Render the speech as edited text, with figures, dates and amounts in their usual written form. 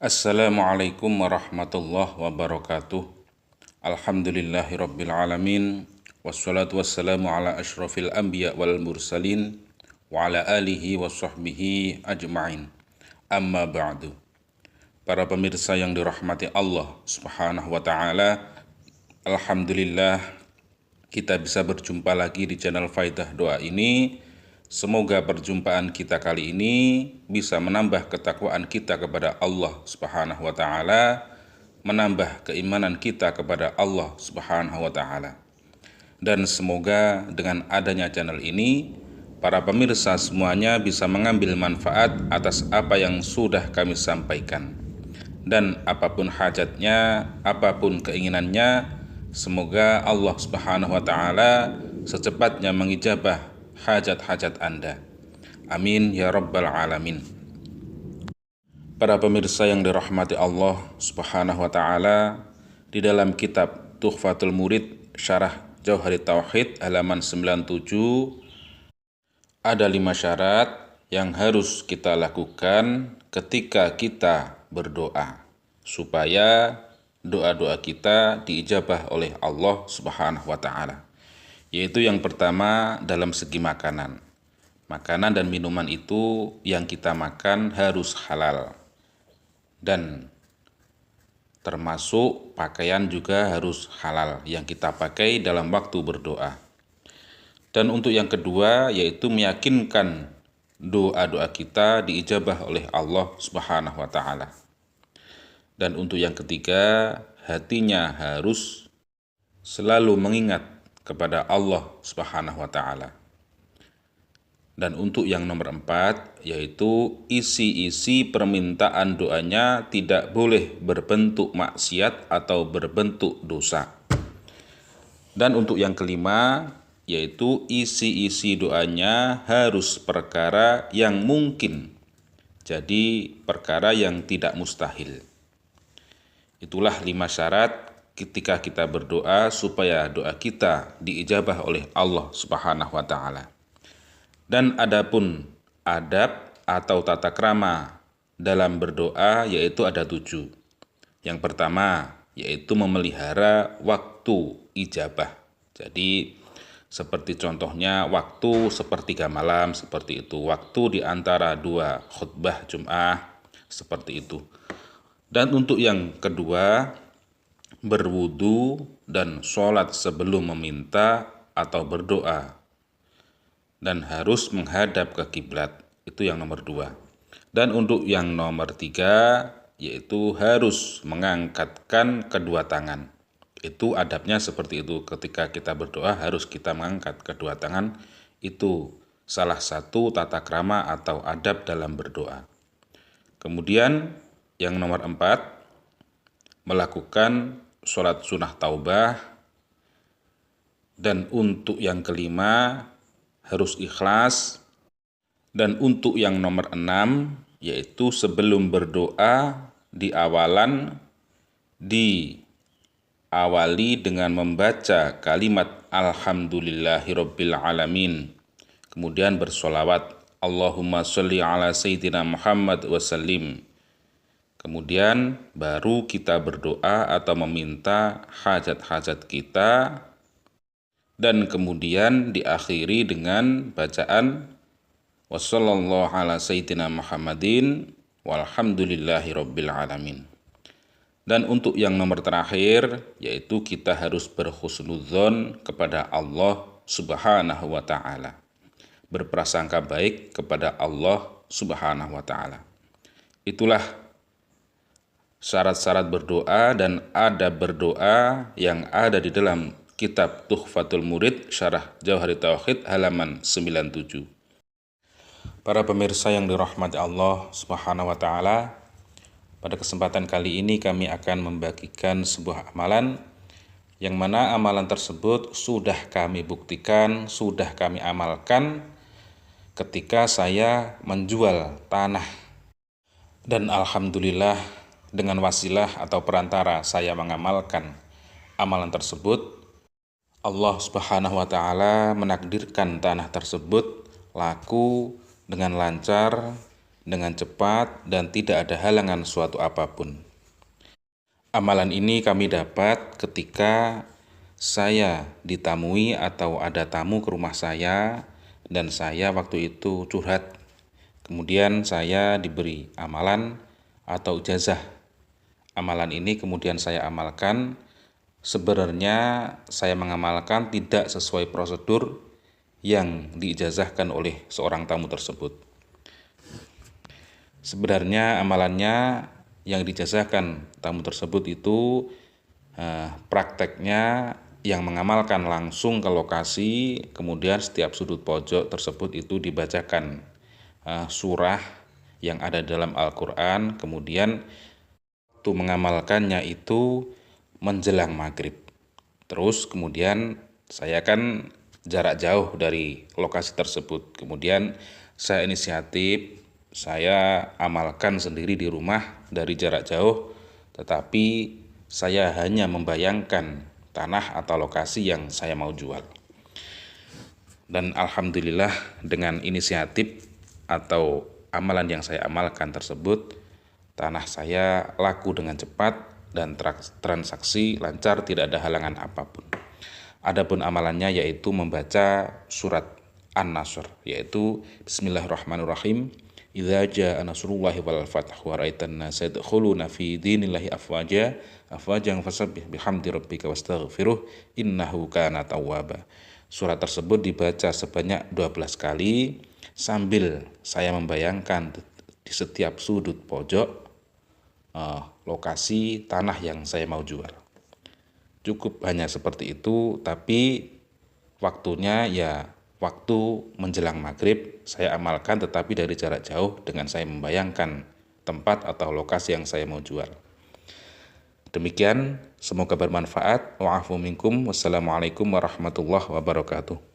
Assalamualaikum warahmatullahi wabarakatuh. Alhamdulillahirabbil alamin. Wassalatu wassalamu ala asyrafil anbiya wal mursalin wa ala alihi wa sahbihi ajma'in. Amma ba'du. Para pemirsa yang dirahmati Allah Subhanahu wa taala, alhamdulillah kita bisa berjumpa lagi di channel Faidah Doa ini. Semoga perjumpaan kita kali ini bisa menambah ketakwaan kita kepada Allah Subhanahu wa taala, menambah keimanan kita kepada Allah Subhanahu wa taala. Dan semoga dengan adanya channel ini, para pemirsa semuanya bisa mengambil manfaat atas apa yang sudah kami sampaikan. Dan apapun hajatnya, apapun keinginannya, semoga Allah Subhanahu wa taala secepatnya mengijabah hajat-hajat Anda. Amin ya rabbal alamin. Para pemirsa yang dirahmati Allah Subhanahu wa taala, di dalam kitab Tuhfatul Murid Syarah Jauharit Tauhid halaman 97 ada 5 syarat yang harus kita lakukan ketika kita berdoa supaya doa-doa kita diijabah oleh Allah Subhanahu wa taala. Yaitu yang pertama dalam segi makanan. Makanan dan minuman itu yang kita makan harus halal. Dan termasuk pakaian juga harus halal yang kita pakai dalam waktu berdoa. Dan untuk yang kedua yaitu meyakinkan doa-doa kita diijabah oleh Allah Subhanahu wa taala. Dan untuk yang ketiga, hatinya harus selalu mengingat kepada Allah Subhanahu wa taala. Dan untuk yang nomor 4 yaitu isi-isi permintaan doanya tidak boleh berbentuk maksiat atau berbentuk dosa. Dan untuk yang kelima yaitu isi-isi doanya harus perkara yang mungkin. Jadi perkara yang tidak mustahil. Itulah 5 syarat ketika kita berdoa supaya doa kita diijabah oleh Allah Subhanahu wa taala. Dan adapun adab atau tata krama dalam berdoa yaitu ada 7. Yang pertama yaitu memelihara waktu ijabah. Jadi seperti contohnya waktu sepertiga malam seperti itu, waktu di antara 2 khutbah Jum'ah seperti itu. Dan untuk yang kedua, berwudu dan sholat sebelum meminta atau berdoa dan harus menghadap ke kiblat. Itu yang nomor 2. Dan untuk yang nomor 3 yaitu harus mengangkatkan kedua tangan. Itu adabnya seperti itu, ketika kita berdoa harus kita mengangkat kedua tangan. Itu salah satu tata krama atau adab dalam berdoa. Kemudian yang nomor 4, melakukan sholat sunnah taubah. Dan untuk yang kelima harus ikhlas. Dan untuk yang nomor 6 yaitu sebelum berdoa diawali dengan membaca kalimat alhamdulillahirabbil alamin, kemudian bersolawat Allahumma sholli ala sayyidina Muhammad wa sallim. Kemudian baru kita berdoa atau meminta hajat-hajat kita. Dan kemudian diakhiri dengan bacaan wassallallahu ala sayyidina Muhammadin walhamdulillahirabbil alamin. Dan untuk yang nomor terakhir yaitu kita harus berhusnudzon kepada Allah Subhanahu wa taala. Berprasangka baik kepada Allah Subhanahu wa taala. Itulah syarat-syarat berdoa dan adab berdoa yang ada di dalam kitab Tuhfatul Murid Syarah Jauharit Tauhid halaman 97. Para pemirsa yang dirahmati Allah Subhanahu wa taala, pada kesempatan kali ini kami akan membagikan sebuah amalan yang mana amalan tersebut sudah kami buktikan, sudah kami amalkan ketika saya menjual tanah. Dan alhamdulillah dengan wasilah atau perantara saya mengamalkan amalan tersebut, Allah Subhanahu wa taala menakdirkan tanah tersebut laku dengan lancar dengan cepat dan tidak ada halangan suatu apapun. Amalan ini kami dapat ketika saya ditamui atau ada tamu ke rumah saya dan saya waktu itu curhat. Kemudian saya diberi amalan atau ijazah. Amalan ini kemudian saya amalkan. Sebenarnya saya mengamalkan tidak sesuai prosedur yang diijazahkan oleh seorang tamu tersebut. Sebenarnya amalannya yang dijazahkan tamu tersebut itu prakteknya yang mengamalkan langsung ke lokasi, kemudian setiap sudut pojok tersebut itu dibacakan surah yang ada dalam Al-Quran, kemudian waktu mengamalkannya itu menjelang maghrib. Terus kemudian saya kan jarak jauh dari lokasi tersebut, kemudian saya inisiatif, saya amalkan sendiri di rumah dari jarak jauh, tetapi saya hanya membayangkan tanah atau lokasi yang saya mau jual. Dan alhamdulillah dengan inisiatif atau amalan yang saya amalkan tersebut, tanah saya laku dengan cepat dan transaksi lancar, tidak ada halangan apapun. Adapun amalannya yaitu membaca surat An-Nasr, yaitu Bismillahirrahmanirrahim. Idza jaa nasrullahi wal fath wa ra'aitan nasa yadkhuluna fi dinillahi afwajan fasabbih bihamdi rabbika wastaghfiruh innahu kana tawwaba. Surat tersebut dibaca sebanyak 12 kali sambil saya membayangkan di setiap sudut pojok lokasi tanah yang saya mau jual. Cukup hanya seperti itu, tapi waktunya ya waktu menjelang maghrib saya amalkan, tetapi dari jarak jauh dengan saya membayangkan tempat atau lokasi yang saya mau jual. Demikian, semoga bermanfaat. Wa'afu minkum. Wassalamualaikum warahmatullahi wabarakatuh.